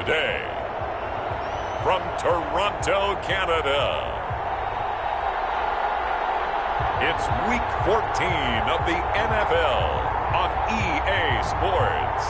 today, from Toronto, Canada, it's Week 14 of the NFL on EA Sports.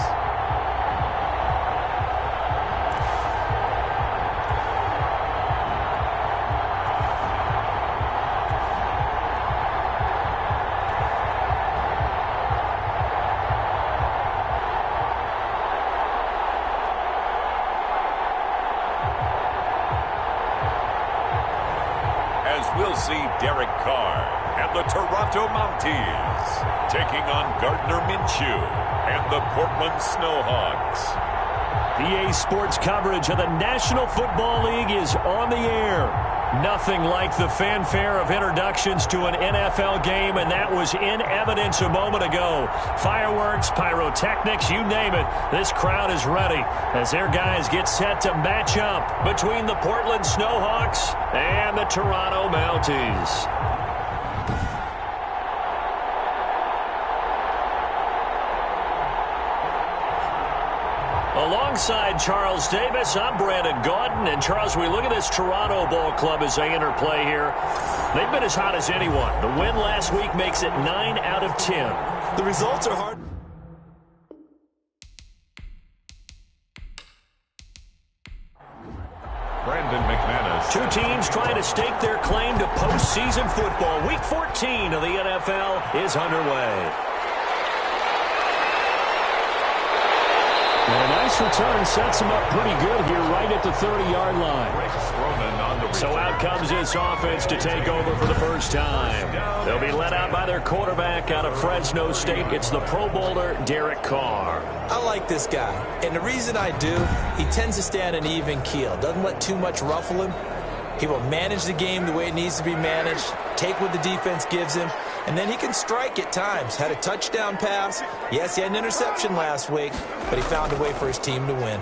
We'll see Derek Carr and the Toronto Mounties taking on Gardner Minshew and the Portland Snowhawks. EA Sports coverage of the National Football League is on the air. Nothing like the fanfare of introductions to an NFL game, and that was in evidence a moment ago. Fireworks, pyrotechnics, you name it. This crowd is ready as their guys get set to match up between the Portland Snowhawks and the Toronto Mounties. Alongside Charles Davis, I'm Brandon Gaudin. And Charles, we look at this Toronto ball club as they interplay here. They've been as hot as anyone. The win last week makes it 9 out of 10. The results are hard. Brandon McManus. Two teams trying to stake their claim to postseason football. Week 14 of the NFL is underway. And a nice return sets him up pretty good here right at the 30-yard line. So out comes this offense to take over for the first time. They'll be led out by their quarterback out of Fresno State. It's the Pro Bowler, Derek Carr. I like this guy. And the reason I do, he tends to stay on an even keel. Doesn't let too much ruffle him. He will manage the game the way it needs to be managed, take what the defense gives him, and then he can strike at times. Had a touchdown pass. Yes, he had an interception last week, but he found a way for his team to win.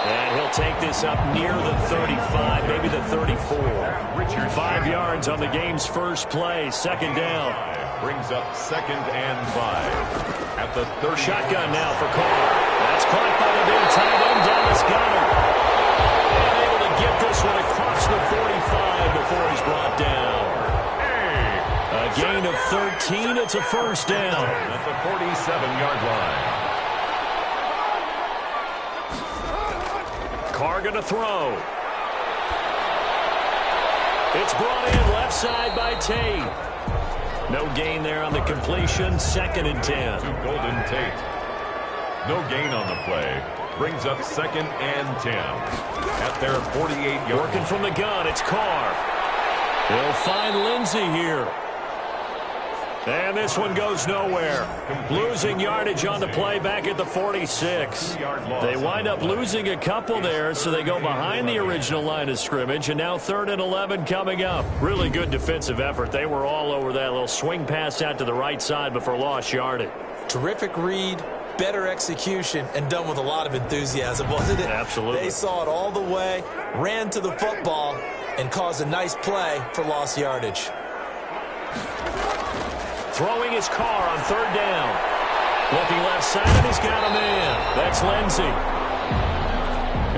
And he'll take this up near the 35, maybe the 34. 5 yards on the game's first play, second down. Brings up 2nd and 5 at the 30. Shotgun now for Carr. That's caught by the big tight end, Dallas Goedert. And able to get this one across the 45 before he's brought down. A gain of 13. It's a first down. At the 47-yard line. Carr going to throw. It's brought in left side by Tate. No gain there on the completion. 2nd and 10. To Golden Tate. No gain on the play. Brings up 2nd and 10 at their 48-yard line. Working from the gun, it's Carr. They'll find Lindsey here. And this one goes nowhere. Losing yardage on the play back at the 46. They wind up losing a couple there, so they go behind the original line of scrimmage, and now 3rd and 11 coming up. Really good defensive effort. They were all over that little swing pass out to the right side before lost yardage. Terrific read, better execution, and done with a lot of enthusiasm, wasn't it? Absolutely. They saw it all the way, ran to the football, and caused a nice play for lost yardage. Throwing his Carr on 3rd down. Looking left side, and he's got a man. That's Lindsey.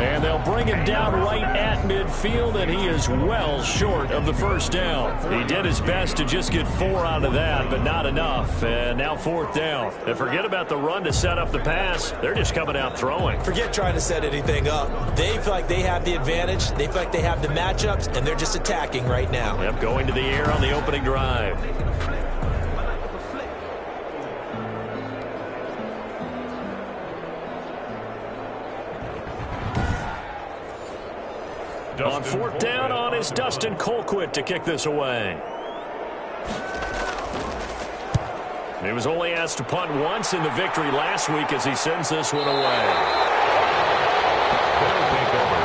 And they'll bring him down right at midfield, and he is well short of the first down. He did his best to just get 4 out of that, but not enough. And now 4th down. And forget about the run to set up the pass. They're just coming out throwing. Forget trying to set anything up. They feel like they have the advantage. They feel like they have the matchups, and they're just attacking right now. Yep, going to the air on the opening drive. On 4th down on is Dustin Colquitt to kick this away. He was only asked to punt once in the victory last week as he sends this one away. They'll take over.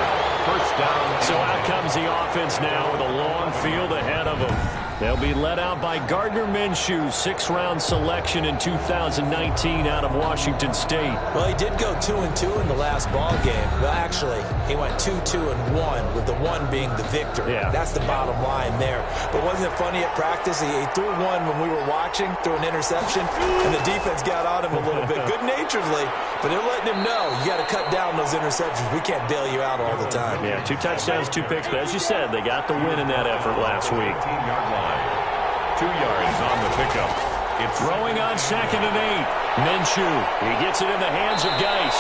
First down. So out comes the offense now with a long field ahead of them. They'll be led out by Gardner Minshew, 6th-round selection in 2019 out of Washington State. Well, he did go 2-2 in the last ball game. Well, actually, he went 2-2-1, with the 1 being the victor. Yeah. That's the bottom line there. But wasn't it funny at practice? He threw one when we were watching, threw an interception, and the defense got on him a little bit, good-naturedly. But they're letting him know, you got to cut down those interceptions. We can't bail you out all the time. Yeah, 2 touchdowns, 2 picks. But as you said, they got the win in that effort last week. 18-yard line. 2 yards on the pickup. It's throwing on 2nd and 8. Minshew, he gets it in the hands of Geis.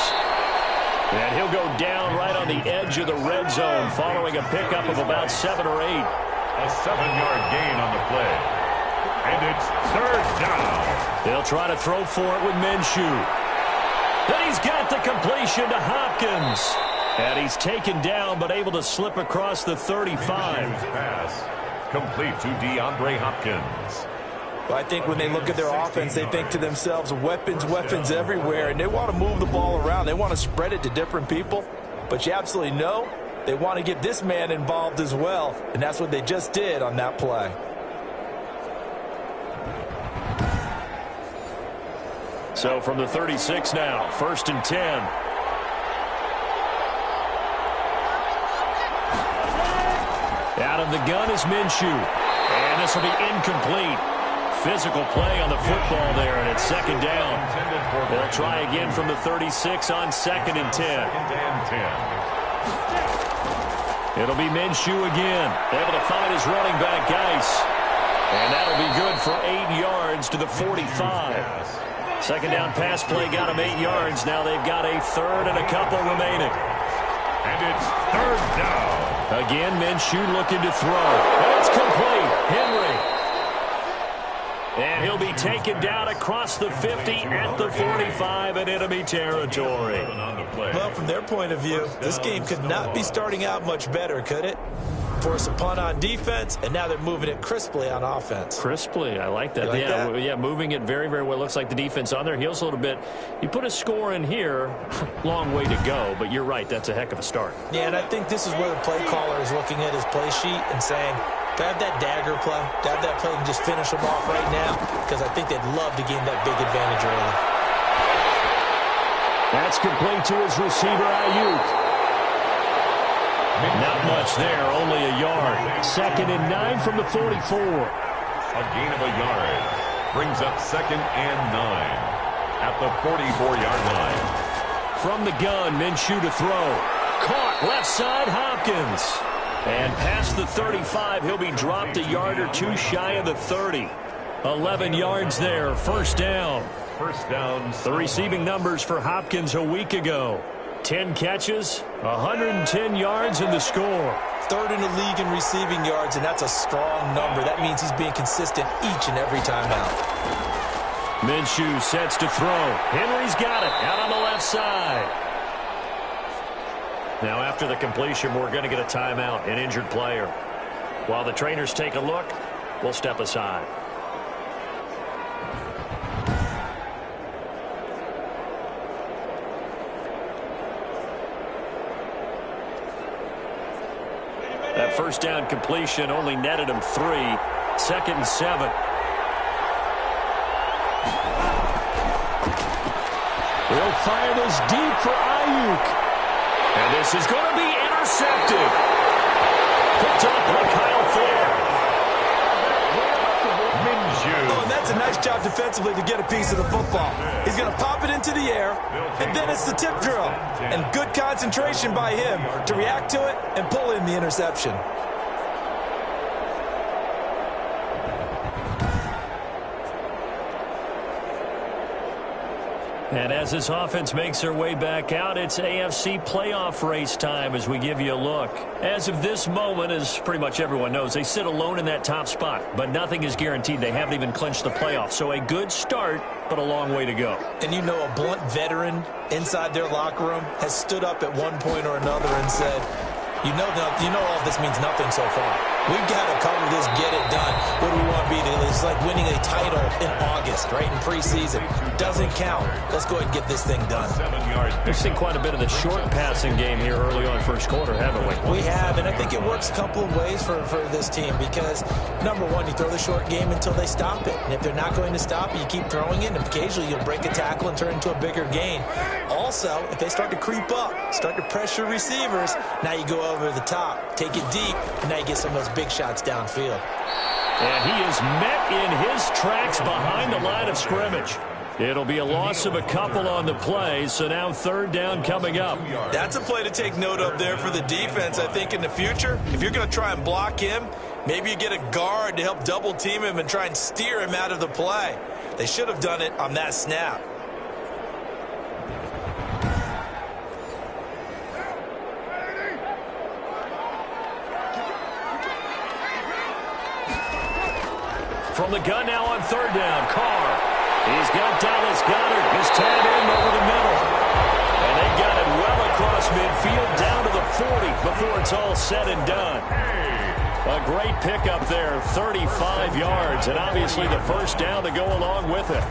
And he'll go down right on the edge of the red zone following a pickup of about 7 or 8. A 7-yard gain on the play. And it's 3rd down. They'll try to throw for it with Minshew. Then he's got the completion to Hopkins. And he's taken down but able to slip across the 35. Pass complete to DeAndre Hopkins. Well, I think when they look at their offense, they think to themselves, weapons everywhere, and they want to move the ball around. They want to spread it to different people. But you absolutely know they want to get this man involved as well, and that's what they just did on that play. So from the 36 now, 1st and 10. Out of the gun is Minshew. And this will be incomplete. Physical play on the football there, and it's 2nd down. They'll try again from the 36 on 2nd and 10. It'll be Minshew again. Able to find his running back, Geis. And that'll be good for 8 yards to the 45. 2nd down pass play got him 8 yards. Now they've got a 3rd and a couple remaining. And it's 3rd down. Again, Minshew looking to throw. And it's complete. Henry. And he'll be taken down across the 50 at the 45 in enemy territory. Well, from their point of view, this game could not be starting out much better, could it? Force a punt on defense, and now they're moving it crisply on offense. Crisply, I like that. Like that? Yeah, moving it very, very well. Looks like the defense on their heels a little bit. You put a score in here, long way to go, but you're right, that's a heck of a start. Yeah, and I think this is where the play caller is looking at his play sheet and saying, to have that dagger play, to have that play and just finish them off right now, because I think they'd love to gain that big advantage early. That's complete to his receiver, Ayuk. Not much there, only a yard. 2nd and 9 from the 44. A gain of a yard brings up 2nd and 9 at the 44-yard line. From the gun, Minshew to throw. Caught left side, Hopkins. And past the 35, he'll be dropped a yard or 2 shy of the 30. 11 yards there, 1st down. 1st down. The receiving numbers for Hopkins a week ago. 10 catches, 110 yards in the score. 3rd in the league in receiving yards, and that's a strong number. That means he's being consistent each and every time out. Minshew sets to throw. Henry's got it out on the left side. Now after the completion, we're going to get a timeout, an injured player. While the trainers take a look, we'll step aside. That 1st down completion only netted him 3. 2nd and 7. They'll fire this deep for Ayuk. And this is going to be intercepted. Picked up by Kyle Ford. Oh, and that's a nice job defensively to get a piece of the football. He's going to pop it into the air, and then it's the tip drill. And good concentration by him to react to it and pull in the interception. And as this offense makes their way back out, it's AFC playoff race time as we give you a look. As of this moment, as pretty much everyone knows, they sit alone in that top spot. But nothing is guaranteed. They haven't even clinched the playoffs. So a good start, but a long way to go. And you know, a blunt veteran inside their locker room has stood up at one point or another and said, you know all this means nothing so far. We've got to cover this, get it done. What do we want to be it's like winning a title in August, right, in preseason. Doesn't count. Let's go ahead and get this thing done. We've seen quite a bit of the short passing game here early on first quarter, haven't we? We have, and I think it works a couple of ways for this team because, number one, you throw the short game until they stop it. And if they're not going to stop it, you keep throwing it, and occasionally you'll break a tackle and turn it into a bigger gain. Also, if they start to creep up, start to pressure receivers, now you go over the top, take it deep, and now you get some of those big shots downfield. And he is met in his tracks behind the line of scrimmage. It'll be a loss of a couple on the play, so now third down coming up. That's a play to take note of there for the defense, I think, in the future. If you're going to try and block him, maybe you get a guard to help double team him and try and steer him out of the play. They should have done it on that snap. From the gun now on third down, Carr. He's got Dallas Goedert, his tight end over the middle. And they got it well across midfield down to the 40 before it's all said and done. A great pickup there, 35 yards, and obviously the first down to go along with it.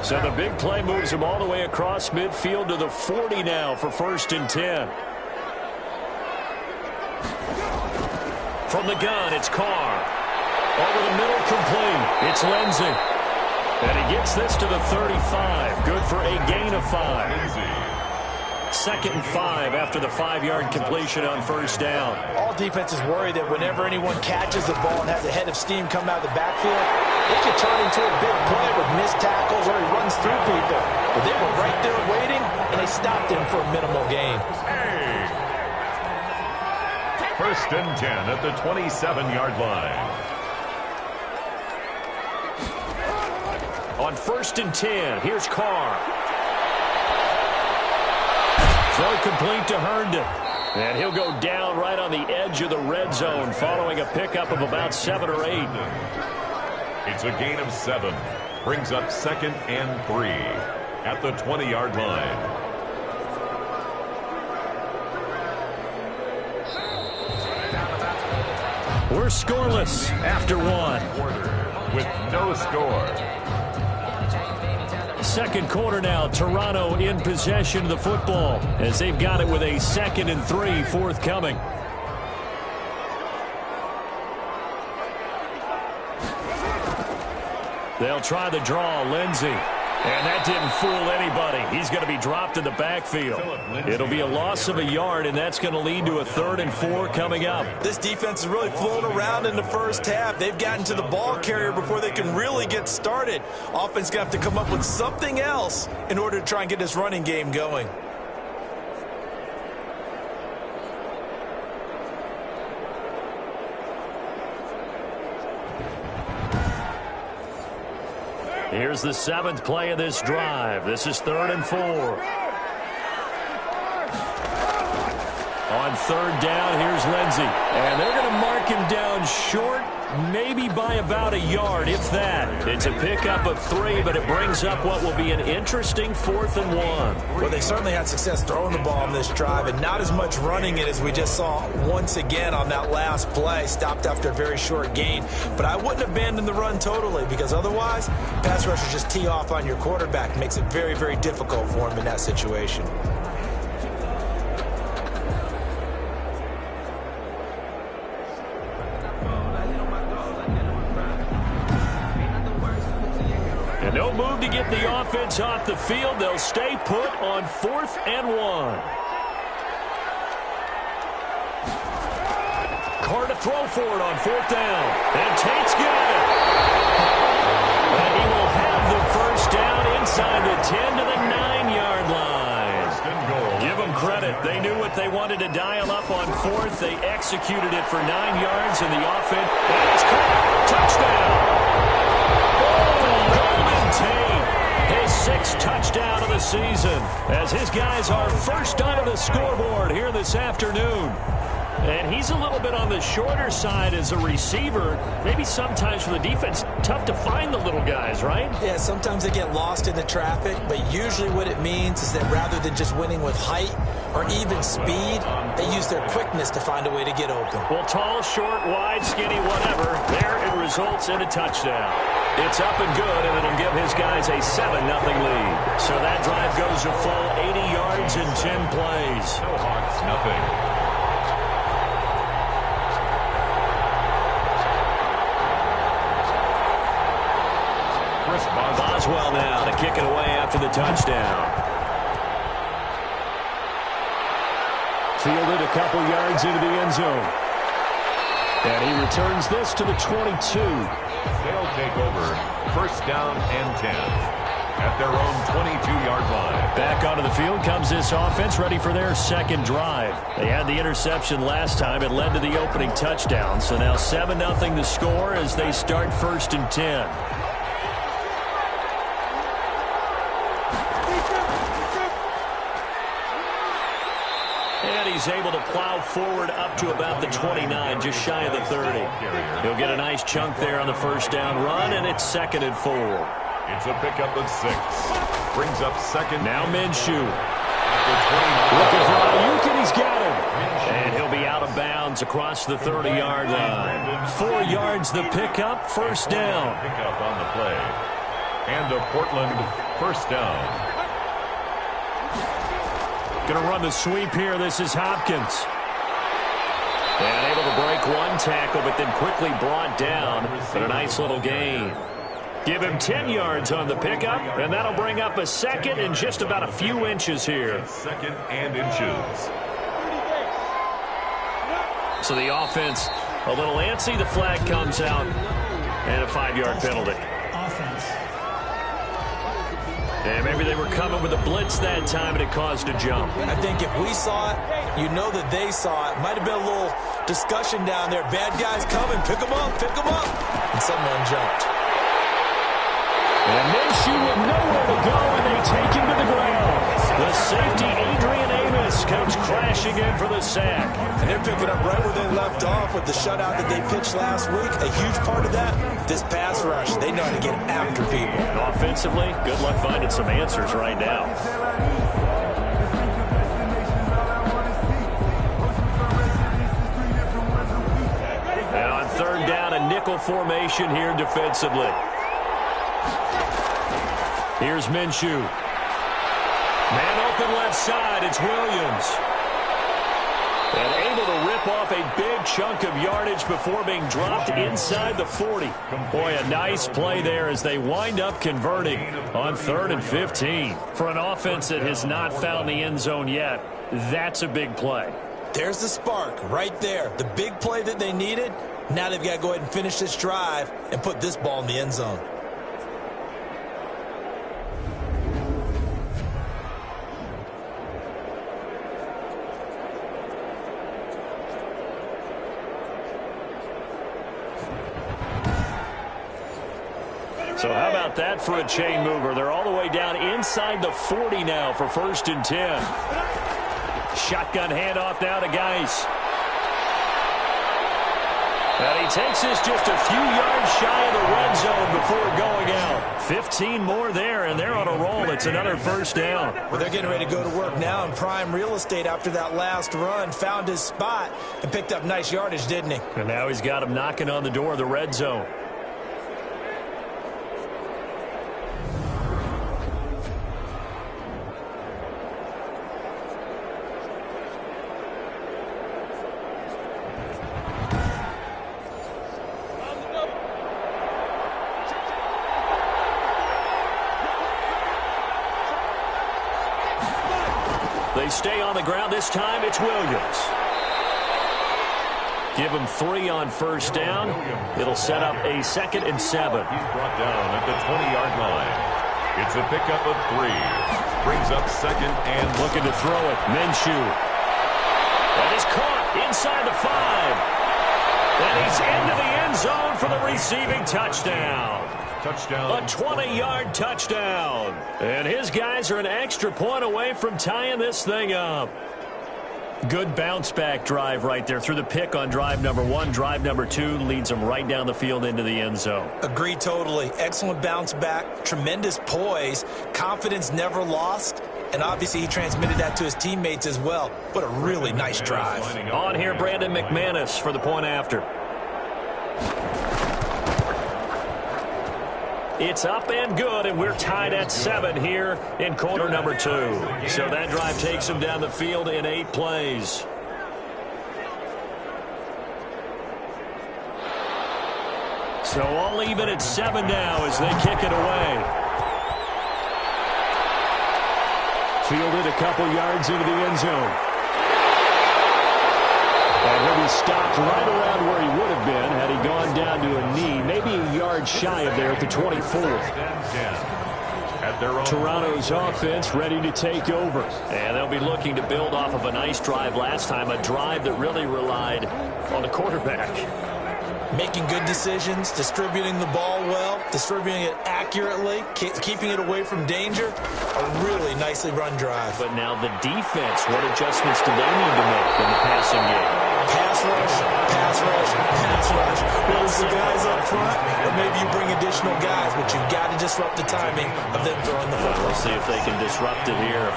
So the big play moves him all the way across midfield to the 40 now for 1st and 10. From the gun, it's Carr. Over the middle, complete. It's Lindsey. And he gets this to the 35. Good for a gain of 5. 2nd and 5 after the 5-yard completion on first down. All defenses worry that whenever anyone catches the ball and has a head of steam come out of the backfield, it could turn into a big play with missed tackles or he runs through people. But they were right there waiting, and they stopped him for a minimal gain. 1st and 10 at the 27-yard line. On 1st and 10, here's Carr. Throw complete to Herndon. And he'll go down right on the edge of the red zone following a pickup of about 7 or 8. It's a gain of 7. Brings up 2nd and 3 at the 20-yard line. We're scoreless after 1. With no score. 2nd quarter now, Toronto in possession of the football as they've got it with a 2nd and 3 forthcoming. They'll try the draw, Lindsey. And that didn't fool anybody. He's going to be dropped in the backfield. It'll be a loss of a yard, and that's going to lead to a 3rd and 4 coming up. This defense has really flown around in the first half. They've gotten to the ball carrier before they can really get started. Offense going to have to come up with something else in order to try and get this running game going. Here's the 7th play of this drive. This is 3rd and 4. On 3rd down, here's Lindsey. And they're going to mark him down short, maybe by about a yard, if that. It's a pickup of 3, but it brings up what will be an interesting 4th and 1. Well, they certainly had success throwing the ball on this drive and not as much running it as we just saw once again on that last play. Stopped after a very short gain. But I wouldn't abandon the run totally because otherwise, pass rushers just tee off on your quarterback. Makes it very, very difficult for him in that situation. No move to get the offense off the field. They'll stay put on 4th and 1. Carr to throw for it on 4th down. And Tate's got it. And he will have the first down inside the 10 to the 9-yard line. Give them credit. They knew what they wanted to dial up on 4th. They executed it for 9 yards in the offense. And it's caught. Touchdown. His 6th touchdown of the season as his guys are first onto the scoreboard here this afternoon. And he's a little bit on the shorter side as a receiver. Maybe sometimes for the defense, tough to find the little guys, right? Yeah, sometimes they get lost in the traffic, but usually what it means is that rather than just winning with height or even speed, they use their quickness to find a way to get open. Well, tall, short, wide, skinny, whatever, there it results in a touchdown. It's up and good, and it'll give his guys a 7-0 lead. So that drive goes a full 80 yards in 10 plays. Snowhawks, nothing. Boswell now to kick it away after the touchdown. Fielded a couple yards into the end zone. And he returns this to the 22. They'll take over 1st down and 10 at their own 22-yard line. Back onto the field comes this offense, ready for their second drive. They had the interception last time. It led to the opening touchdown. So now 7-0 the score as they start 1st and 10. He's able to plow forward up to about the 29, just shy of the 30. He'll get a nice chunk there on the 1st down run, and it's 2nd and 4. It's a pickup of 6. Brings up 2nd. Now Minshew. Looking for Ayuk, and he's got him. And he'll be out of bounds across the 30-yard line. 4 yards the pickup, 1st down. Pickup on the play. And a Portland 1st down. Going to run the sweep here. This is Hopkins. And able to break one tackle, but then quickly brought down. But a nice little gain. Give him 10 yards on the pickup, and that'll bring up a 2nd and just about a few inches here. 2nd and inches. So the offense a little antsy. The flag comes out, and a 5-yard penalty. And maybe they were coming with a blitz that time, and it caused a jump. I think if we saw it, you know that they saw it. Might have been a little discussion down there. Bad guys coming. Pick them up. Pick them up. And someone jumped. And Minshew with nowhere to go, and they take him to the ground. The safety, Adrian Amos, comes crashing in for the sack. And they're picking up right where they left off with the shutout that they pitched last week. A huge part of that, this pass rush. They know how to get after people. And offensively, good luck finding some answers right now. And on 3rd down, a nickel formation here defensively. Here's Minshew. Man open left side, it's Williams. And able to rip off a big chunk of yardage before being dropped inside the 40. Boy, a nice play there as they wind up converting on 3rd and 15. For an offense that has not found the end zone yet, that's a big play. There's the spark right there. The big play that they needed. Now they've got to go ahead and finish this drive and put this ball in the end zone. So how about that for a chain mover? They're all the way down inside the 40 now for 1st and 10. Shotgun handoff now to Geis. And he takes this just a few yards shy of the red zone before going out. 15 more there, and they're on a roll. It's another 1st down. Well, they're getting ready to go to work now in prime real estate after that last run. Found his spot and picked up nice yardage, didn't he? And now he's got him knocking on the door of the red zone. They stay on the ground. This time it's Williams. Give him 3 on 1st down. It'll set up a 2nd and 7. He's brought down at the 20-yard line. It's a pickup of 3. Brings up 2nd and looking to throw it. Minshew. That is caught inside the 5. And he's into the end zone for the receiving touchdown. Touchdown. A 20-yard touchdown. And his guys are an extra point away from tying this thing up. Good bounce-back drive right there. Through the pick on drive number 1. Drive number 2 leads them right down the field into the end zone. Agree totally. Excellent bounce back. Tremendous poise. Confidence never lost. And obviously he transmitted that to his teammates as well. What a really nice drive. On here, Brandon McManus for the point after. It's up and good, and we're tied at 7 here in quarter number 2. So that drive takes them down the field in 8 plays. So all even at 7 now as they kick it away. Fielded a couple yards into the end zone. And he'll be stopped right around where he would have been had he gone down to a knee, maybe a yard shy of there at the 24. Toronto's offense ready to take over. And they'll be looking to build off of a nice drive last time, a drive that really relied on the quarterback. Making good decisions, distributing the ball well, distributing it accurately, keeping it away from danger. A really nicely run drive. But now the defense, what adjustments do they need to make in the passing game? Pass rush, pass rush, pass rush. Whether it's the guys up front or maybe you bring additional guys, but you've got to disrupt the timing of them throwing the football. We'll see if they can disrupt it here.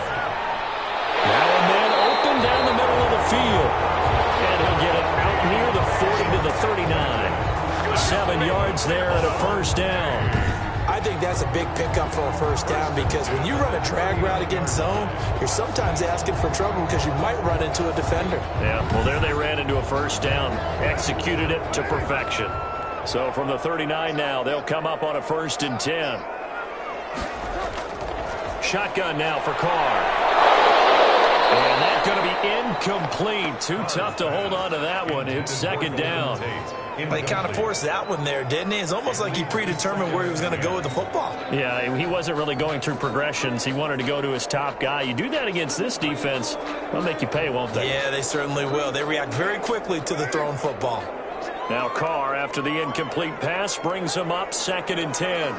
Now a man open down the middle of the field. And he'll get it out near the 40 to the 39. 7 yards there and a first down. I think that's a big pickup for a first down because when you run a drag route against zone, you're sometimes asking for trouble because you might run into a defender. Yeah, well, there they ran into a first down. Executed it to perfection. So from the 39 now, they'll come up on a 1st and 10. Shotgun now for Carr. And that's going to be incomplete. Too tough to hold on to that one. It's 2nd down. Well, he kind of forced that one there, didn't he? It's almost like he predetermined where he was going to go with the football. Yeah, he wasn't really going through progressions. He wanted to go to his top guy. You do that against this defense, they'll make you pay, won't they? Yeah, they certainly will. They react very quickly to the thrown football. Now Carr, after the incomplete pass, brings him up 2nd and 10.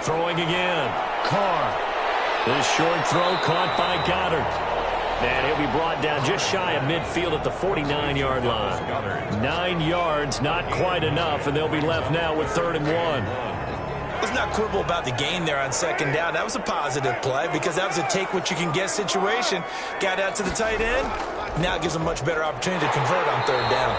Throwing again. Carr. This short throw caught by Goddard. And he'll be brought down just shy of midfield at the 49-yard line. 9 yards, not quite enough, and they'll be left now with 3rd and 1. Let's not quibble about the gain there on 2nd down. That was a positive play because that was a take-what-you-can-get situation. Got out to the tight end. Now it gives him a much better opportunity to convert on 3rd down.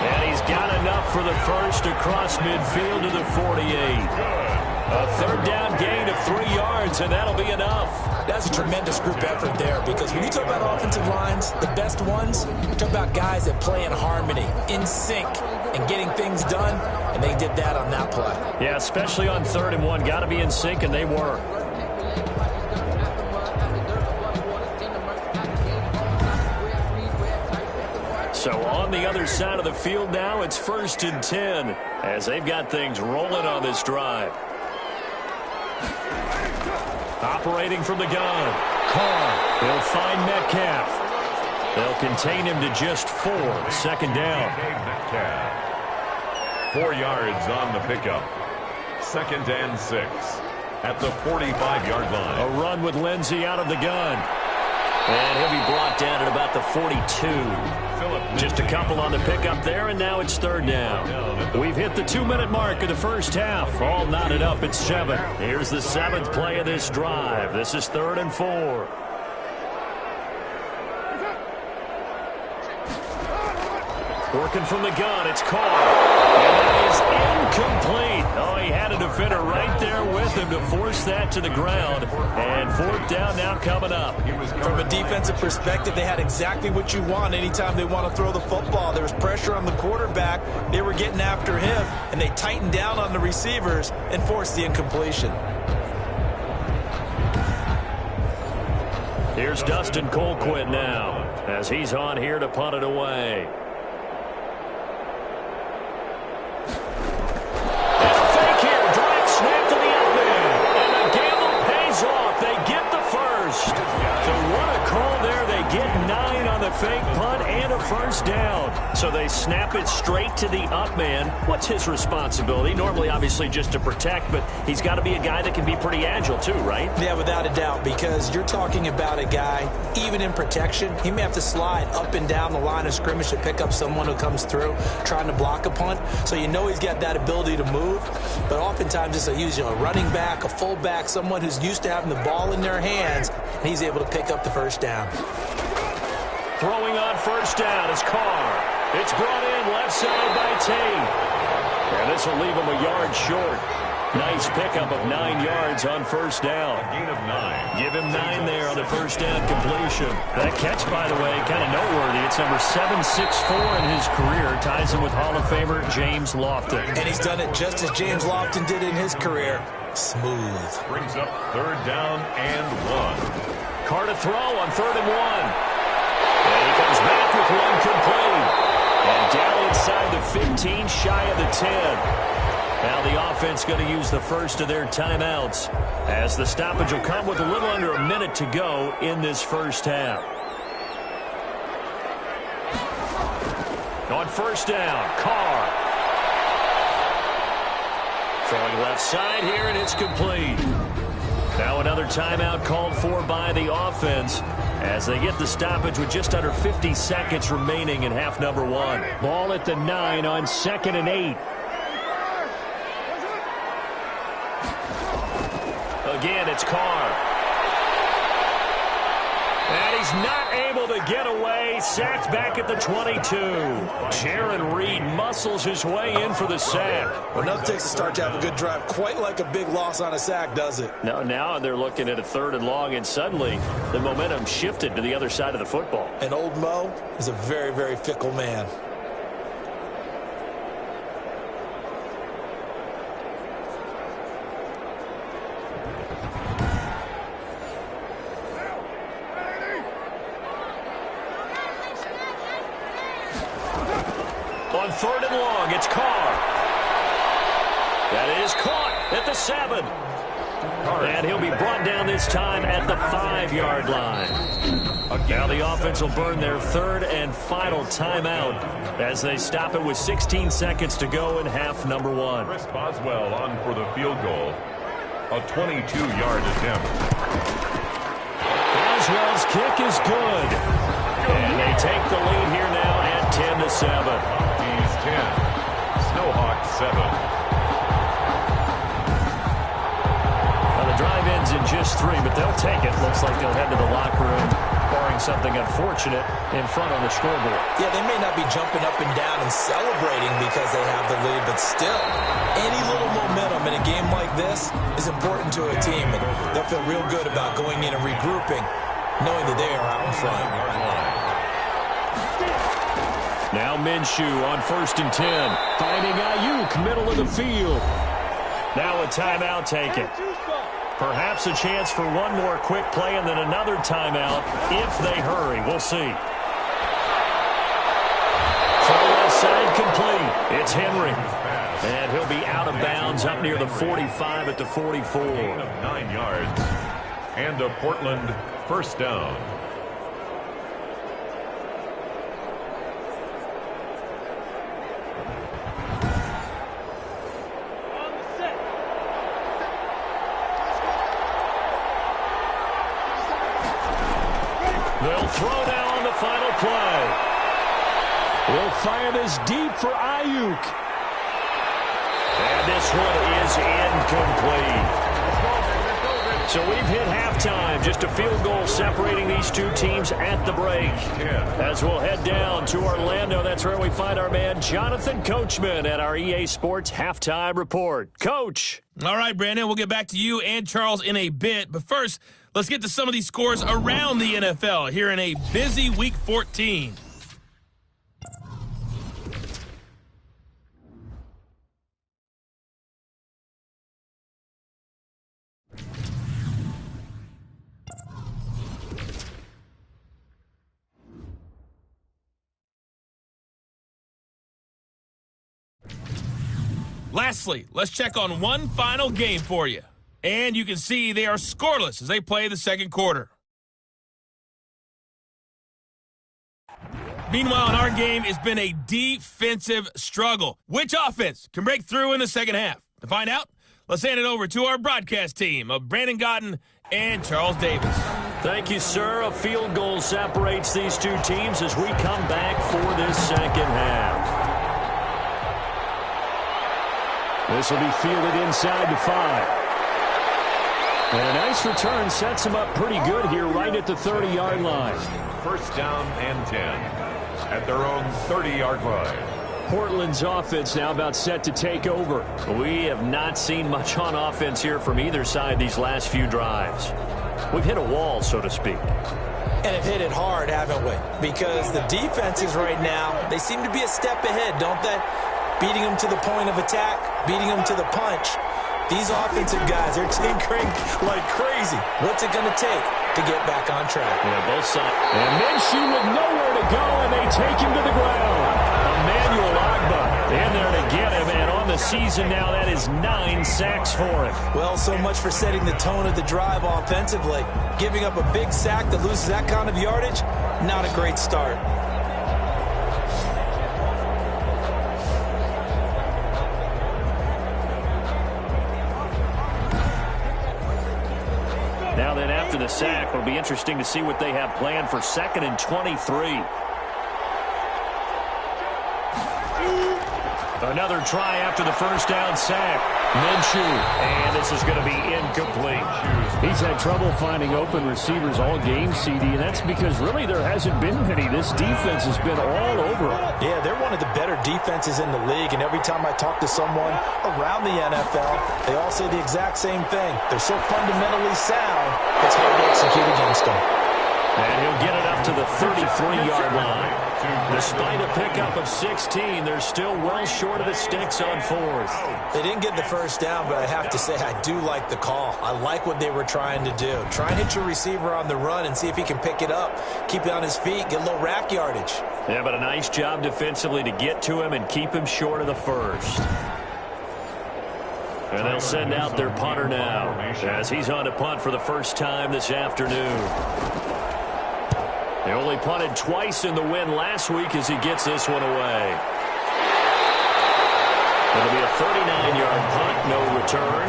And he's got enough for the first across midfield to the 48. A 3rd down gain of 3 yards, and that'll be enough. That's a tremendous group effort there because when you talk about offensive lines, the best ones, you talk about guys that play in harmony, in sync, and getting things done, and they did that on that play. Yeah, especially on 3rd and 1. Got to be in sync, and they were. So on the other side of the field now, it's 1st and 10 as they've got things rolling on this drive. Operating from the gun. Carr. He'll find Metcalf. They'll contain him to just 4. 2nd down. 4 yards on the pickup. 2nd and 6 at the 45-yard line. A run with Lindsey out of the gun. And he'll be brought down at about the 42. Just a couple on the pickup there, and now it's 3rd down. We've hit the 2-minute mark of the first half. All knotted up at 7. Here's the 7th play of this drive. This is 3rd and 4. Working from the gun, it's Carr. And that is incomplete. Oh, he had a defender right there with him to force that to the ground. And 4th down now coming up. From a defensive perspective, they had exactly what you want anytime they want to throw the football. There was pressure on the quarterback. They were getting after him, and they tightened down on the receivers and forced the incompletion. Here's Dustin Colquitt now as he's on here to punt it away. Get 9 on the fake punt and a first down. So they snap it straight back to the up man. What's his responsibility? Normally, obviously, just to protect, but he's got to be a guy that can be pretty agile too, right? Yeah, without a doubt, because you're talking about a guy, even in protection, he may have to slide up and down the line of scrimmage to pick up someone who comes through trying to block a punt. So you know he's got that ability to move, but oftentimes it's usually a running back, a fullback, someone who's used to having the ball in their hands, and he's able to pick up the first down. Throwing on first down is Carr. It's brought in left side by Tate. And this will leave him a yard short. Nice pickup of 9 yards on first down. A gain of 9. Give him 9 there on the first down completion. That catch, by the way, kind of noteworthy. It's number 764 in his career. Ties him with Hall of Famer James Lofton. And he's done it just as James Lofton did in his career. Smooth. Brings up third down and 1. Carr to throw on 3rd and 1. And he comes back with one complete. And down inside the 15, shy of the 10. Now the offense going to use the first of their timeouts, as the stoppage will come with a little under a minute to go in this first half. On first down, Carr. Throwing left side here, and it's complete. Now another timeout called for by the offense as they get the stoppage with just under 50 seconds remaining in half number 1. Ball at the 9 on 2nd and 8. Again, it's Carr. And he's not able to get away. Sacked back at the 22. Jaron Reed muscles his way in for the sack. Well, enough takes to start to have a good drive. Quite like a big loss on a sack, does it? Now they're looking at a 3rd and long, and suddenly the momentum shifted to the other side of the football. And old Mo is a very, very fickle man. On 3rd and long, it's Carr. That is caught at the 7. And he'll be brought down this time at the 5-yard line. Now the offense will burn their 3rd and final timeout as they stop it with 16 seconds to go in half number 1. Chris Boswell on for the field goal. A 22-yard attempt. Boswell's kick is good. And they take the lead here now at 10-7. Mounties 10, Snowhawks 7. Well, the drive ends in just 3, but they'll take it. Looks like they'll head to the locker room, barring something unfortunate in front on the scoreboard. Yeah, they may not be jumping up and down and celebrating because they have the lead, but still, any little momentum in a game like this is important to a team, and they'll feel real good about going in and regrouping, knowing that they are out in front. Now Minshew on 1st and 10. Finding Ayuk, middle of the field. Now a timeout taken. Perhaps a chance for one more quick play and then another timeout if they hurry. We'll see. Throw left side complete. It's Henry. And he'll be out of bounds up near the 45 at the 44. Gain of 9 yards. And a Portland first down. They'll throw now on the final play. They'll fire this deep for Ayuk. And this one is incomplete. So we've hit halftime. Just a field goal separating these two teams at the break. As we'll head down to Orlando, that's where we find our man Jonathan Coachman at our EA Sports Halftime Report. Coach. All right, Brandon, we'll get back to you and Charles in a bit. But first, let's get to some of these scores around the NFL here in a busy Week 14. Lastly, let's check on one final game for you. And you can see they are scoreless as they play the second quarter. Meanwhile, in our game, it's been a defensive struggle. Which offense can break through in the second half? To find out, let's hand it over to our broadcast team of Brandon Gotten and Charles Davis. Thank you, sir. A field goal separates these two teams as we come back for this second half. This will be fielded inside the 5. And a nice return sets him up pretty good here right at the 30-yard line. First down and 10 at their own 30-yard line. Portland's offense now about set to take over. We have not seen much on offense here from either side these last few drives. We've hit a wall, so to speak. And have hit it hard, haven't we? Because the defenses right now, they seem to be a step ahead, don't they? Beating them to the point of attack, beating them to the punch. These offensive guys, they're tinkering like crazy. What's it going to take to get back on track? Yeah, both sides. And Minshew with nowhere to go, and they take him to the ground. Emmanuel Ogbah in there to get him, and on the season now, that is 9 sacks for him. Well, so much for setting the tone of the drive offensively. Giving up a big sack that loses that kind of yardage, not a great start. Now then, after the sack, it'll be interesting to see what they have planned for 2nd and 23. Another try after the first down sack. Minshew, and this is going to be incomplete. He's had trouble finding open receivers all game, CD, and that's because really there hasn't been many. This defense has been all over him. Yeah, they're one of the better defenses in the league, and every time I talk to someone around the NFL, they all say the exact same thing. They're so fundamentally sound, it's hard to execute against them. And he'll get it up to the 33-yard line. Despite a pickup of 16, they're still well short of the sticks on 4th. They didn't get the first down, but I have to say I do like the call. I like what they were trying to do. Try and hit your receiver on the run and see if he can pick it up. Keep it on his feet, get a little rack yardage. Yeah, but a nice job defensively to get to him and keep him short of the first. And they'll send out their punter now as he's on to punt for the first time this afternoon. They only punted twice in the win last week as he gets this one away. It'll be a 39-yard punt, no return.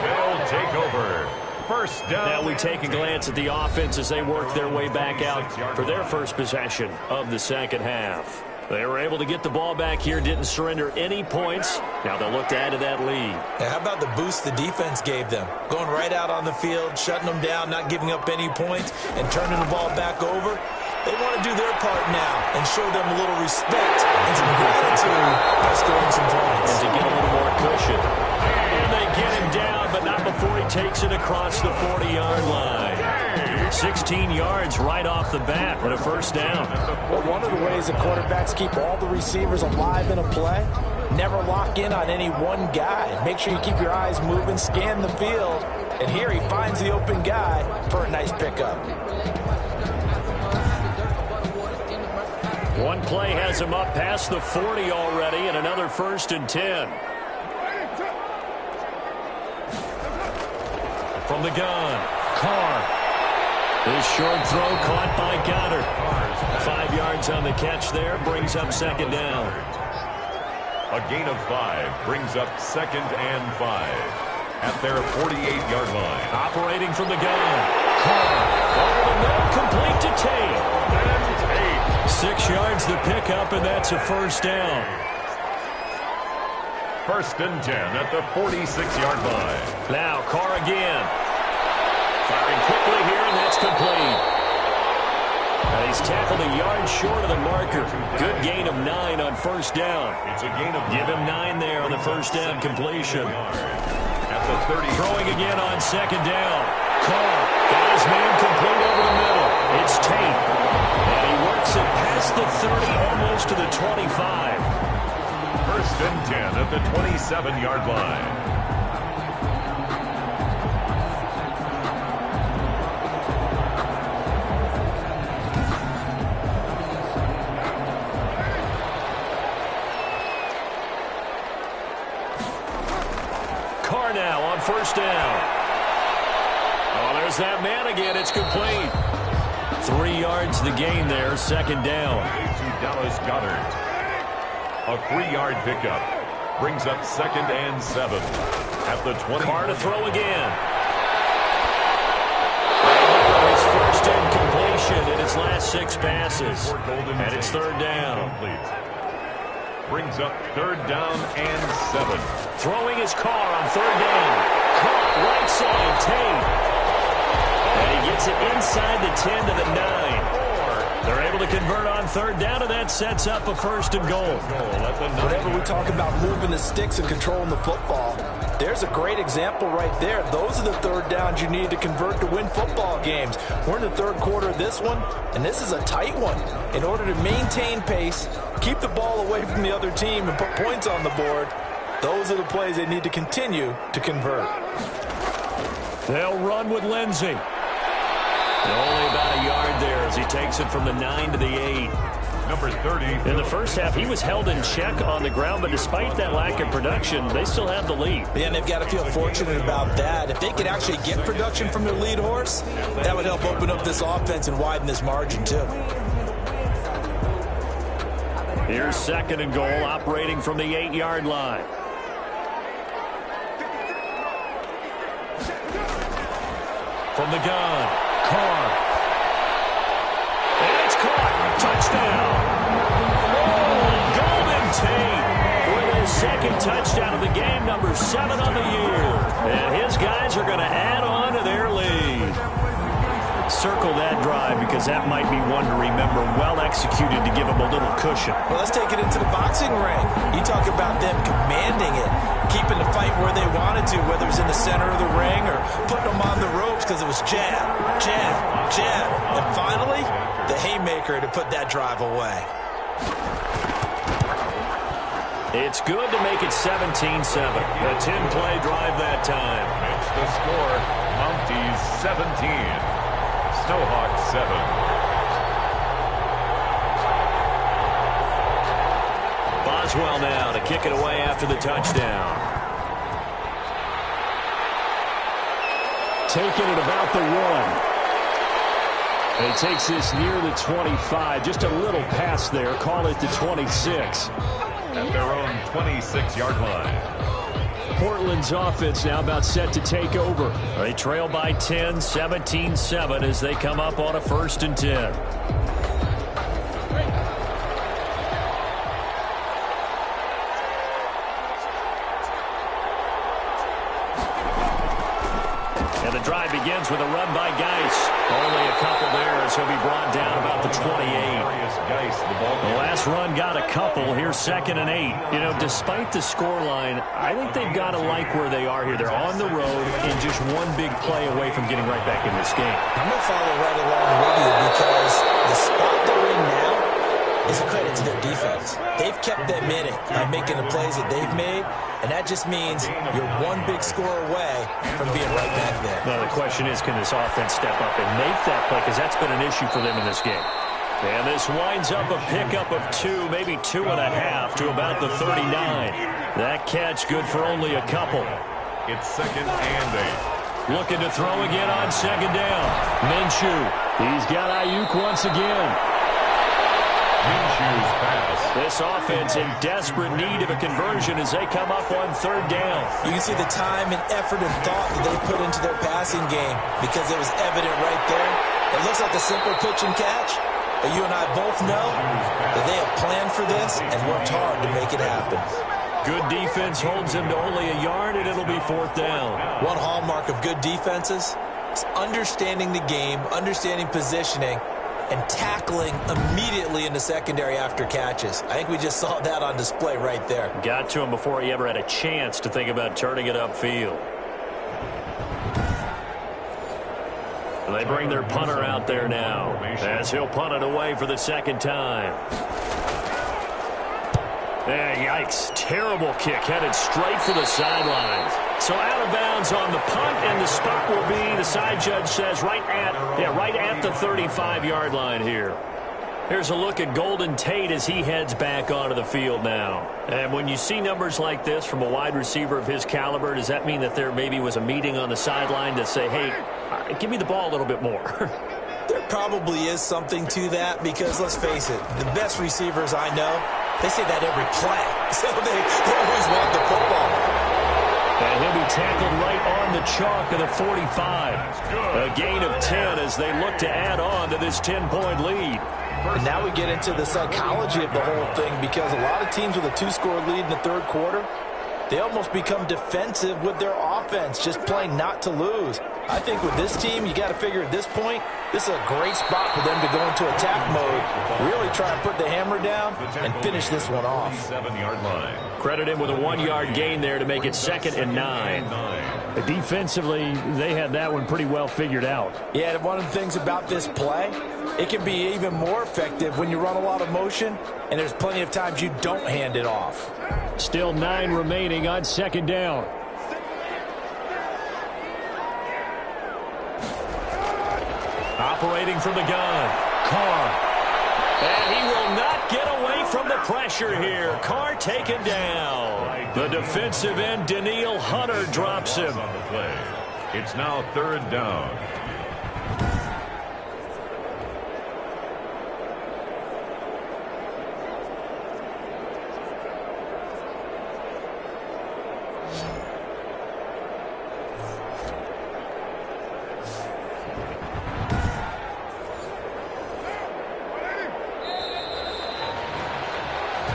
They'll take over. First down. Now we take a glance at the offense as they work their way back out for their first possession of the second half. They were able to get the ball back here, didn't surrender any points. Now they'll look to add to that lead. Yeah, how about the boost the defense gave them? Going right out on the field, shutting them down, not giving up any points, and turning the ball back over. They want to do their part now and show them a little respect and some gratitude by scoring some points. And to get a little more cushion. And they get him down, but not before he takes it across the 40-yard line. 16 yards right off the bat with a first down. Well, one of the ways that quarterbacks keep all the receivers alive in a play, never lock in on any one guy. Make sure you keep your eyes moving, scan the field, and here he finds the open guy for a nice pickup. One play has him up past the 40 already, and another 1st and 10. From the gun, Carr. His short throw caught by Goddard. 5 yards on the catch there, brings up 2nd down. A gain of 5 brings up 2nd and 5 at their 48-yard line. Operating from the gun, Carr. Oh, complete to Tate. 6 yards the pickup, and that's a first down. 1st and 10 at the 46-yard line. Now Carr again. Firing quickly here, and that's complete. And he's tackled a yard short of the marker. Good gain of 9 on 1st down. It's a gain of Give him 9 there on the 1st down completion. At the 30. Throwing again on 2nd down. Carr got his man complete over the middle. It's Tate. And he works it past the 30, almost to the 25. 1st and 10 at the 27-yard line. Carr now on 1st down. Oh, there's that man again. It's complete. 3 yards the gain there, second down. To Dallas Goedert. A 3-yard pickup brings up 2nd and 7 at the 20. Carr to throw again. His first incompletion in his last 6 passes. And it's 3rd down. Brings up 3rd down and 7. Throwing his Carr on 3rd down. Caught right side, Tate. And he gets it inside the 10 to the 9. They're able to convert on 3rd down, and that sets up a 1st and goal. Whenever we talk about moving the sticks and controlling the football, there's a great example right there. Those are the 3rd downs you need to convert to win football games. We're in the 3rd quarter of this one, and this is a tight one. In order to maintain pace, keep the ball away from the other team, and put points on the board, those are the plays they need to continue to convert. They'll run with Lindsey. Only about a yard there as he takes it from the 9 to the 8. Number 30. In the first half, he was held in check on the ground, but despite that lack of production, they still have the lead. Yeah, and they've got to feel fortunate about that. If they could actually get production from their lead horse, that would help open up this offense and widen this margin, too. Here's 2nd and goal, operating from the 8-yard line. From the gun, Carr. And it's caught. Touchdown. Oh, Golden Tate with his 2nd touchdown of the game, number 7 on the year. And his guys are going to add on to their lead. Circle that drive because that might be one to remember. Well executed to give him a little cushion. Well, let's take it into the boxing ring. You talk about them commanding it, keeping the fight where they wanted to, whether it's in the center of the ring or putting them on the ropes because it was jab, jab, jab. And finally, the haymaker to put that drive away. It's good to make it 17-7. A 10-play drive that time. It's the score. Mounties 17. Snowhawks 7. Boswell now to kick it away after the touchdown. Taking it about the 1. And he takes this near the 25. Just a little pass there. Call it the 26. At their own 26-yard line. Portland's offense now about set to take over. They trail by 10, 17-7 as they come up on a 1st and 10. And the drive begins with a run by Geis. Only a couple there as he'll be brought down about the 28. The last run got a couple. Here's 2nd and 8. You know, despite the scoreline, I think they've got to like where they are here. They're on the road and just one big play away from getting right back in this game. I'm going to follow right along with you because the spot they're in now is a credit to their defense. They've kept them in it by making the plays that they've made, and that just means you're one big score away from being right back there. Now, the question is, can this offense step up and make that play? Because that's been an issue for them in this game. And this winds up a pickup of 2, maybe 2.5 to about the 39. That catch good for only a couple. It's 2nd and 8. Looking to throw again on 2nd down. Minshew. He's got Ayuk once again. Minshew's pass. This offense in desperate need of a conversion as they come up on 3rd down. You can see the time and effort and thought that they put into their passing game because it was evident right there. It looks like a simple pitch and catch, but you and I both know that they have planned for this and worked hard to make it happen. Good defense holds him to only a yard, and it'll be 4th down. One hallmark of good defenses is understanding the game, understanding positioning, and tackling immediately in the secondary after catches. I think we just saw that on display right there. Got to him before he ever had a chance to think about turning it upfield. And they bring their punter out there now as he'll punt it away for the 2nd time. Yikes. Terrible kick headed straight for the sidelines. So out of bounds on the punt, and the spot will be, the side judge says, right at the 35-yard line here. Here's a look at Golden Tate as he heads back onto the field now. And when you see numbers like this from a wide receiver of his caliber, does that mean that there maybe was a meeting on the sideline to say, hey, give me the ball a little bit more? There probably is something to that because, let's face it, the best receivers I know, they say that every play. So they always want the football. And he'll be tackled right on the chalk of the 45. A gain of 10 as they look to add on to this 10-point lead. And now we get into the psychology of the whole thing because a lot of teams with a 2-score lead in the third quarter, they almost become defensive with their offense, just playing not to lose. I think with this team, you got to figure at this point, this is a great spot for them to go into attack mode, really try and put the hammer down and finish this one off. 7-yard line. Credit him with a 1-yard gain there to make it 2nd and 9. Defensively, they had that one pretty well figured out. Yeah, one of the things about this play, it can be even more effective when you run a lot of motion, and there's plenty of times you don't hand it off. Still 9 remaining on 2nd down. Operating from the gun, Carr. And he will not get away from the pressure here. Carr taken down. The defensive end, Daniil Hunter, drops him. On the play. It's now 3rd down.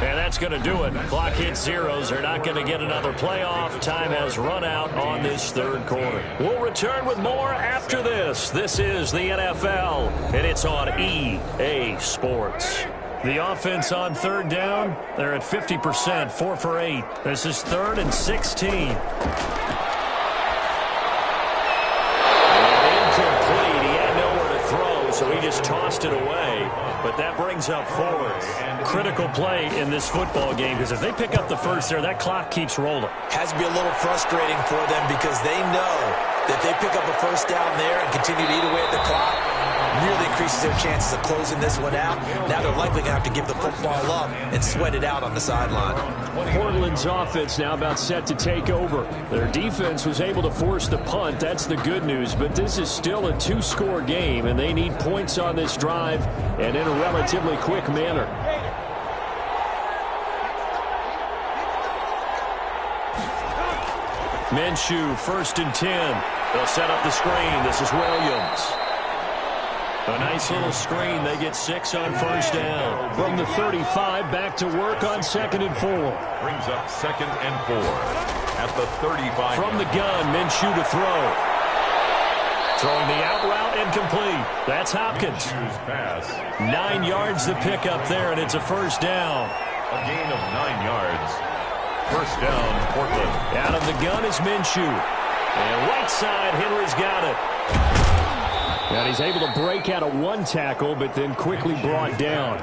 That's going to do it. Clock hits zeros. They're not going to get another playoff. Time has run out on this third quarter. We'll return with more after this. This is the NFL, and it's on EA Sports. The offense on 3rd down, they're at 50%, 4 for 8. This is 3rd and 16. Incomplete. He had nowhere to throw, so he just tossed it away. But that brings up 4th. Critical play in this football game because if they pick up the first there, that clock keeps rolling. Has to be a little frustrating for them because they know that if they pick up a first down there and continue to eat away at the clock, really increases their chances of closing this one out. Now they're likely going to have to give the football up and sweat it out on the sideline. Portland's offense now about set to take over. Their defense was able to force the punt. That's the good news. But this is still a 2-score game, and they need points on this drive and in a relatively quick manner. Minshew, 1st and 10. They'll set up the screen. This is Williams. A nice little screen. They get 6 on 1st down. From the 35, back to work on 2nd and 4. Brings up 2nd and 4 at the 35. From the gun, Minshew to throw. Throwing the out route incomplete. That's Hopkins. Pass. 9 yards to pick up there, and it's a 1st down. A gain of 9 yards. 1st down, Portland. Out of the gun is Minshew. And right side, Henry's got it. And he's able to break out of 1 tackle, but then quickly brought down.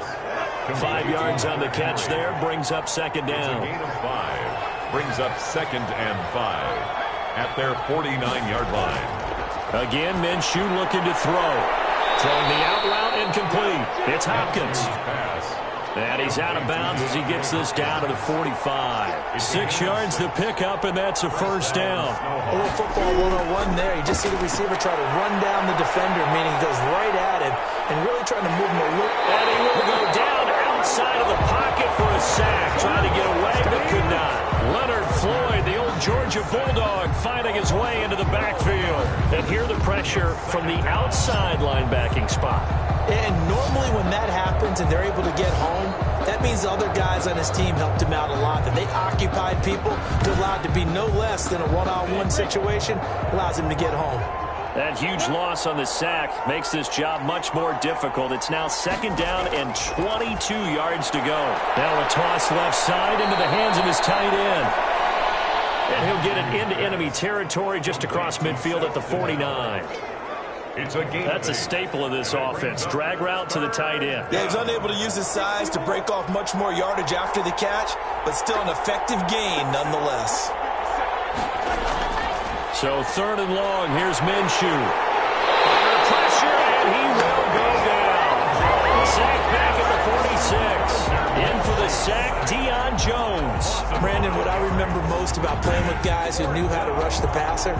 5 yards on the catch there, brings up 2nd down. It's a gain of 5. Brings up 2nd and 5 at their 49-yard line. Again, Minshew looking to throw. Throwing the out route incomplete. It's Hopkins. And he's out of bounds as he gets this down to the 45. 6 yards to pick up, and that's a 1st down. A little football 101 there. You just see the receiver try to run down the defender, meaning he goes right at him and really trying to move him a little. And he will go down outside of the pocket for a sack. Trying to get away, but could not. Leonard Floyd, the old Georgia Bulldog, finding his way into the backfield. And here the pressure from the outside linebacking spot. And normally when that happens and they're able to get home, that means the other guys on his team helped him out a lot. That they occupied people to allow it to be no less than a one-on-one situation, allows him to get home. That huge loss on the sack makes this job much more difficult. It's now 2nd down and 22 yards to go. Now a toss left side into the hands of his tight end. And he'll get it into enemy territory just across midfield at the 49. That's a staple of this offense. Drag route to the tight end. Yeah, he's unable to use his size to break off much more yardage after the catch, but still an effective gain nonetheless. So 3rd and long, here's Minshew. Under pressure, and he will go down. Sack back at the 46. In for the sack, Deion Jones. Brandon, what I remember most about playing with guys who knew how to rush the passer,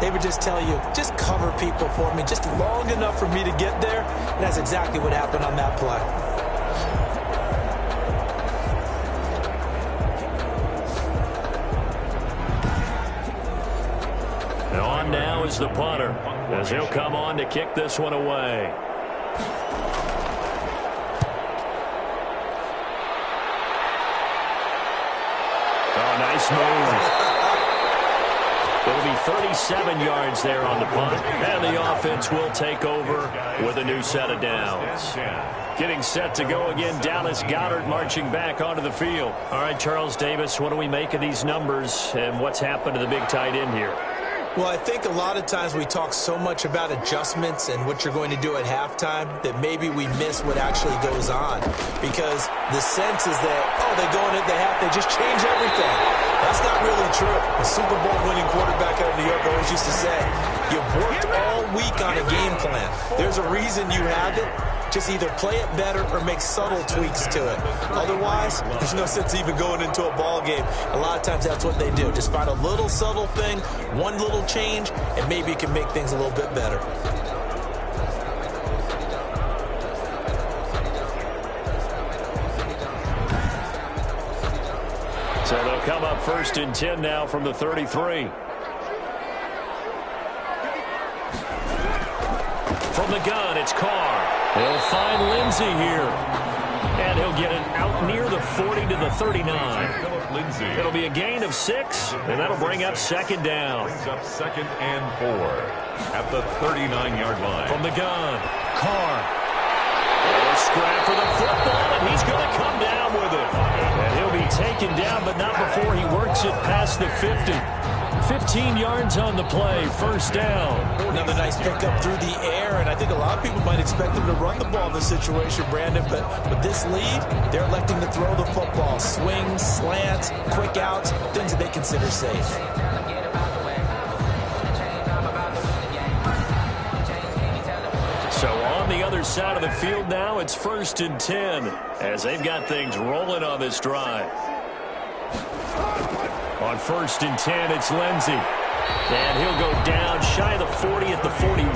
they would just tell you, just cover people for me, just long enough for me to get there. And that's exactly what happened on that play. And on now is the punter, as he'll come on to kick this one away. Oh, nice move. It'll be 37 yards there on the punt, and the offense will take over with a new set of downs. Getting set to go again, Dallas Goedert marching back onto the field. All right, Charles Davis, what do we make of these numbers, and what's happened to the big tight end here? Well, I think a lot of times we talk so much about adjustments and what you're going to do at halftime that maybe we miss what actually goes on. Because the sense is that, oh, they go into the half, they just change everything. That's not really true. A Super Bowl winning quarterback out of New York always used to say, you've worked all week on a game plan. There's a reason you have it. Just either play it better or make subtle tweaks to it. Otherwise, there's no sense even going into a ball game. A lot of times that's what they do. Just find a little subtle thing, one little change, and maybe you can make things a little bit better. So they'll come up 1st and 10 now from the 33. From the gun, it's Carr. He'll find Lindsey here. And he'll get it out near the 40 to the 39. It'll be a gain of 6, and that'll bring up 2nd down. Brings up 2nd and 4 at the 39-yard line. From the gun, Carr. A scrap for the football, and he's going to come down with it. And he'll be taken down, but not before he works it past the 50. 15 yards on the play, 1st down. Another nice pickup through the air, and I think a lot of people might expect him to run the ball in this situation, Brandon, but with this lead, they're electing to throw the football. Swings, slants, quick outs, things that they consider safe. So on the other side of the field now, it's 1st and 10, as they've got things rolling on this drive. On 1st and 10, it's Lindsey. And he'll go down shy of the 40 at the 41.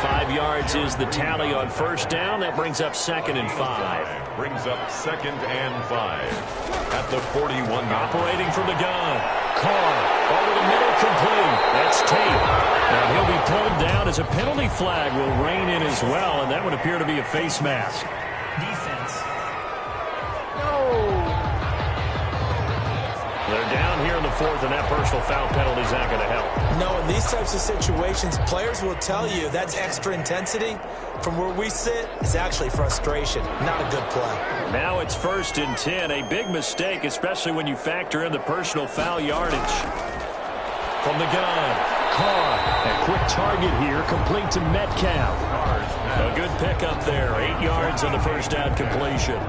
5 yards is the tally on 1st down. That brings up 2nd and 5. Brings up 2nd and 5 at the 41. Operating from the gun. Carr over the middle, complete. That's Tate. And he'll be pulled down as a penalty flag will rein in as well, and that would appear to be a face mask. Defense. They're down here in the 4th, and that personal foul penalty is not going to help. No, in these types of situations, players will tell you that's extra intensity. From where we sit, it's actually frustration. Not a good play. Now it's 1st and 10. A big mistake, especially when you factor in the personal foul yardage. From the gun, Carr. A quick target here, complete to Metcalf. A good pickup there. 8 yards on the 1st down completion.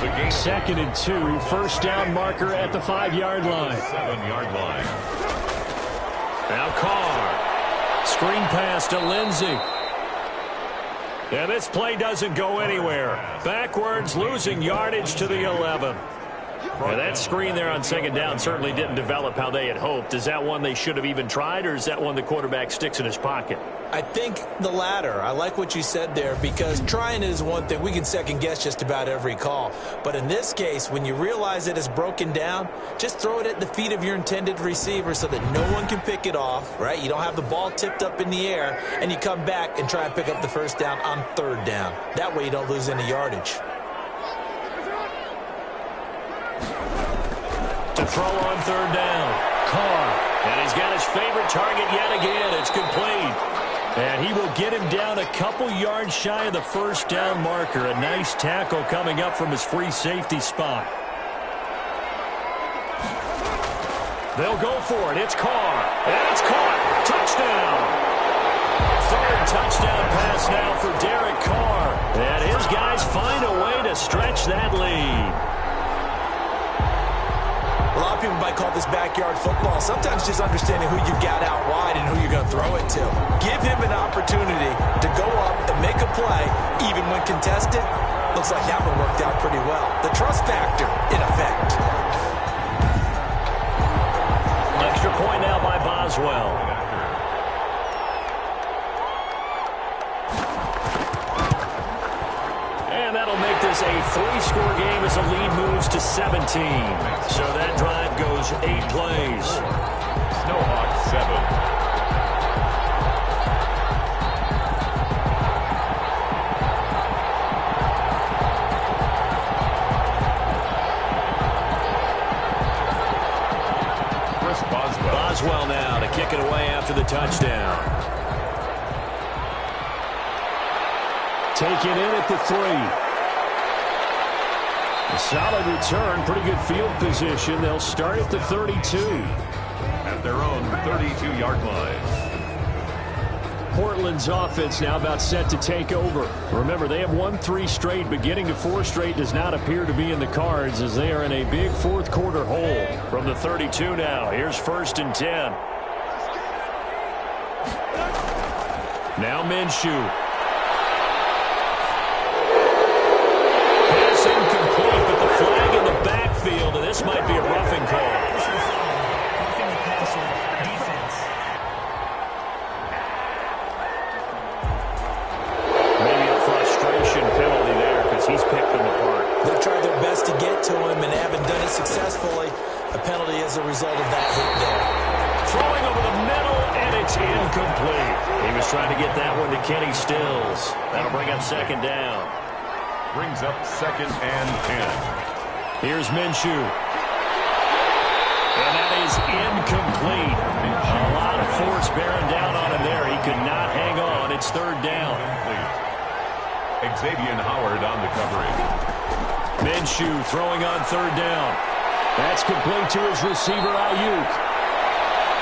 2nd and 2, 1st down marker at the 5-yard line. 7-yard line. Now Carr. Screen pass to Lindsey. Yeah, this play doesn't go anywhere. Backwards, losing yardage to the 11. Well, that screen there on 2nd down certainly didn't develop how they had hoped. Is that one they should have even tried, or is that one the quarterback sticks in his pocket? I think the latter. I like what you said there, because trying is one thing. We can second-guess just about every call. But in this case, when you realize it is broken down, just throw it at the feet of your intended receiver so that no one can pick it off, right? You don't have the ball tipped up in the air, and you come back and try and pick up the 1st down on 3rd down. That way you don't lose any yardage. To throw on 3rd down, Carr. And he's got his favorite target yet again. It's complete. And he will get him down a couple yards shy of the 1st down marker. A nice tackle coming up from his free safety spot. They'll go for it. It's Carr. And it's caught. Touchdown. 3rd touchdown pass now for Derek Carr. And his guys find a way to stretch that lead. A lot of people might call this backyard football. Sometimes just understanding who you've got out wide and who you're going to throw it to. Give him an opportunity to go up and make a play, even when contested. Looks like that one worked out pretty well. The trust factor, in effect. Extra point now Boswell. And that'll make this a 3-score game as the lead moves to 17. So that drive goes 8 plays. Snowhawks 7. Boswell now to kick it away after the touchdown. Taken in at the 3. A solid return, pretty good field position. They'll start at the 32. At their own 32-yard line. Portland's offense now about set to take over. Remember, they have won 3 straight. Beginning to 4 straight does not appear to be in the cards as they are in a big fourth-quarter hole. From the 32 now, here's 1st and 10. Now Minshew. Pass incomplete, but the flag in the backfield, and this might be a roughing call. Penalty there because he's picked them apart. They've tried their best to get to him and haven't done it successfully. A penalty as a result of that hit there. Throwing over the middle, and it's incomplete. He was trying to get that one to Kenny Stills. That'll bring up 2nd down. Brings up 2nd and 10. Here's Minshew. And that is incomplete. A lot of force bearing down on him there. He could not hang on. It's 3rd down. Xavier Howard on the coverage. Minshew throwing on 3rd down. That's complete to his receiver, Ayuk.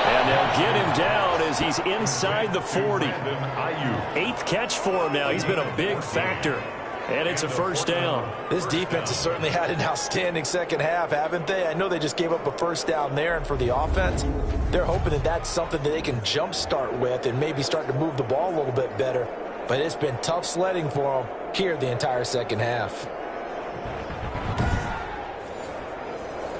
And they'll get him down as he's inside the 40. 8th catch for him now. He's been a big factor. And it's a 1st down. This defense has certainly had an outstanding second half, haven't they? I know they just gave up a 1st down there, and for the offense, they're hoping that that's something that they can jumpstart with and maybe start to move the ball a little bit better. But it's been tough sledding for them here the entire second half.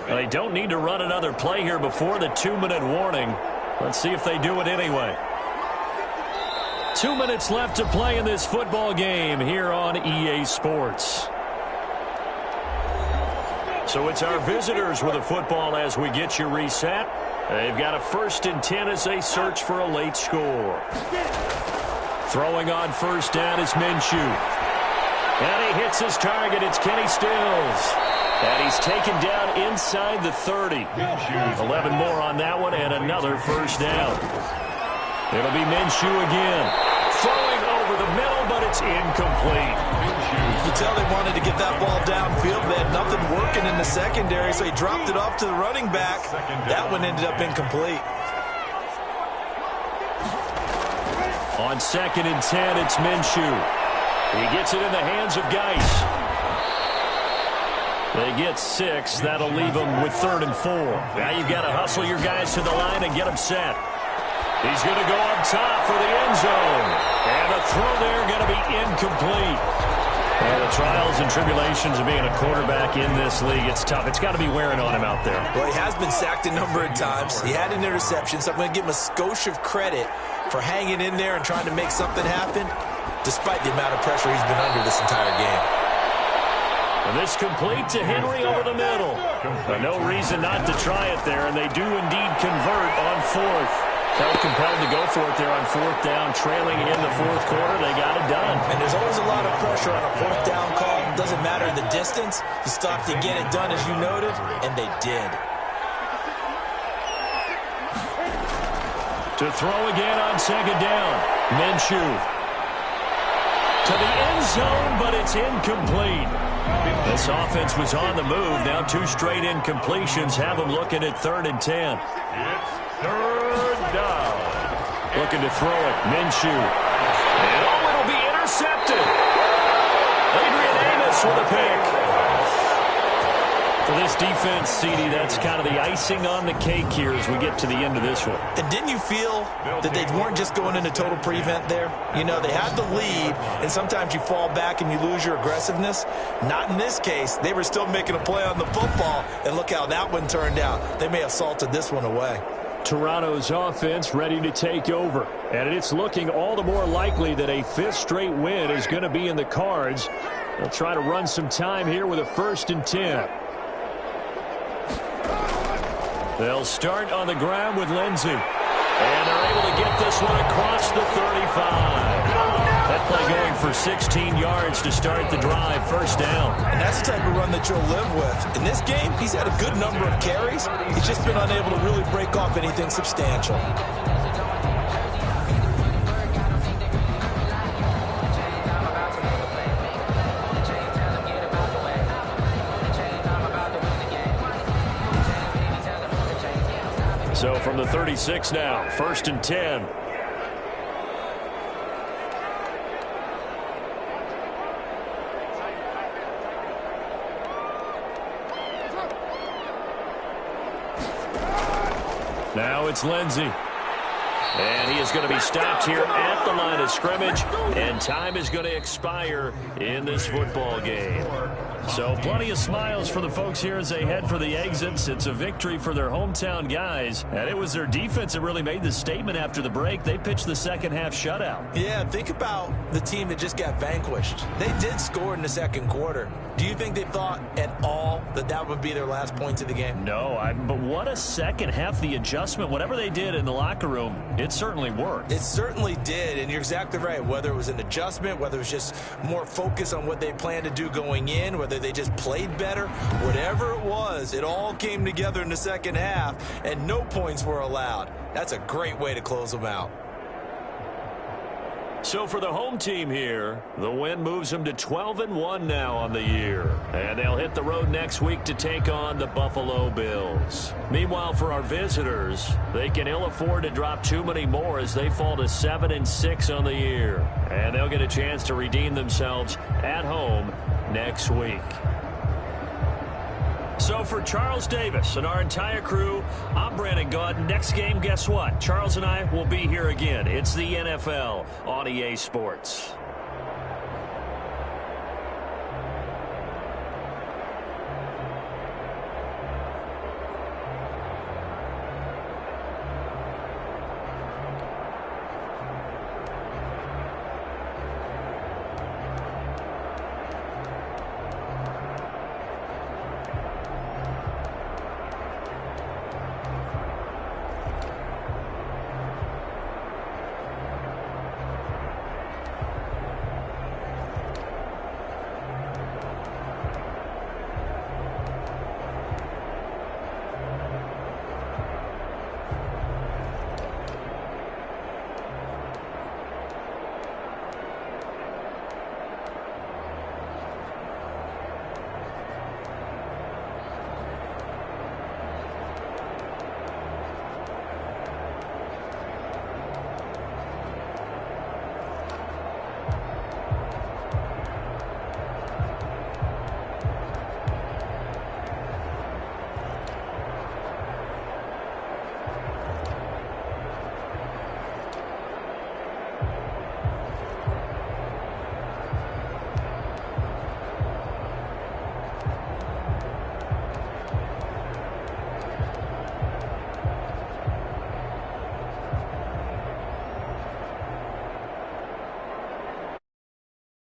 Well, they don't need to run another play here before the 2-minute warning. Let's see if they do it anyway. 2 minutes left to play in this football game here on EA Sports. So it's our visitors with a football as we get you reset. They've got a 1st and 10 as they search for a late score. Throwing on 1st down is Minshew. And he hits his target. It's Kenny Stills. And he's taken down inside the 30. 11 more on that one and another 1st down. It'll be Minshew again. Throwing over the middle, but it's incomplete. You tell they wanted to get that ball downfield. They had nothing working in the secondary, so he dropped it off to the running back. That one ended up incomplete. On 2nd and 10, it's Minshew. He gets it in the hands of Geis. They get 6. That'll leave them with 3rd and 4. Now you've got to hustle your guys to the line and get them set. He's going to go up top for the end zone. And the throw there going to be incomplete. Well, the trials and tribulations of being a quarterback in this league, it's tough. It's got to be wearing on him out there. Well, he has been sacked a number of times. He had an interception, so I'm going to give him a skosh of credit for hanging in there and trying to make something happen, despite the amount of pressure he's been under this entire game. And this complete to Henry over the middle. No reason not to try it there, and they do indeed convert on 4th. Felt compelled to go for it there on 4th down, trailing in the 4th quarter. They got it done. And there's always a lot of pressure on a 4th down call. It doesn't matter the distance. You stop to get it done, as you noted, and they did. To throw again on 2nd down. Minshew. To the end zone, but it's incomplete. This offense was on the move. Now 2 straight incompletions have them looking at 3rd and 10. It's 3rd down. Looking to throw it. Minshew. And it'll be intercepted. Adrian Amos with a pick. For this defense, CD, that's kind of the icing on the cake here as we get to the end of this one. And didn't you feel that they weren't just going into total prevent there? You know, they had the lead, and sometimes you fall back and you lose your aggressiveness. Not in this case. They were still making a play on the football, and look how that one turned out. They may have salted this one away. Toronto's offense ready to take over. And it's looking all the more likely that a fifth straight win is going to be in the cards. They'll try to run some time here with a 1st and 10. They'll start on the ground with Lindsey. And they're able to get this one across the 35. That play going for 16 yards to start the drive, 1st down. And that's the type of run that you'll live with. In this game, he's had a good number of carries. He's just been unable to really break off anything substantial. So from the 36 now, 1st and 10. Now it's Lindsey. And he is going to be stopped here at the line of scrimmage. And time is going to expire in this football game. So plenty of smiles for the folks here as they head for the exits. It's a victory for their hometown guys. And it was their defense that really made the statement after the break. They pitched the second half shutout. Yeah, think about the team that just got vanquished. They did score in the second quarter. Do you think they thought at all that that would be their last points of the game? No, but what a second half. The adjustment, whatever they did in the locker room, it certainly worked. It certainly did, and you're exactly right. Whether it was an adjustment, whether it was just more focus on what they planned to do going in, whether they just played better, whatever it was, it all came together in the second half, and no points were allowed. That's a great way to close them out. So for the home team here, the win moves them to 12-1 now on the year. And they'll hit the road next week to take on the Buffalo Bills. Meanwhile, for our visitors, they can ill afford to drop too many more as they fall to 7-6 on the year. And they'll get a chance to redeem themselves at home next week. So for Charles Davis and our entire crew, I'm Brandon Gaudin. Next game, guess what? Charles and I will be here again. It's the NFL on EA Sports.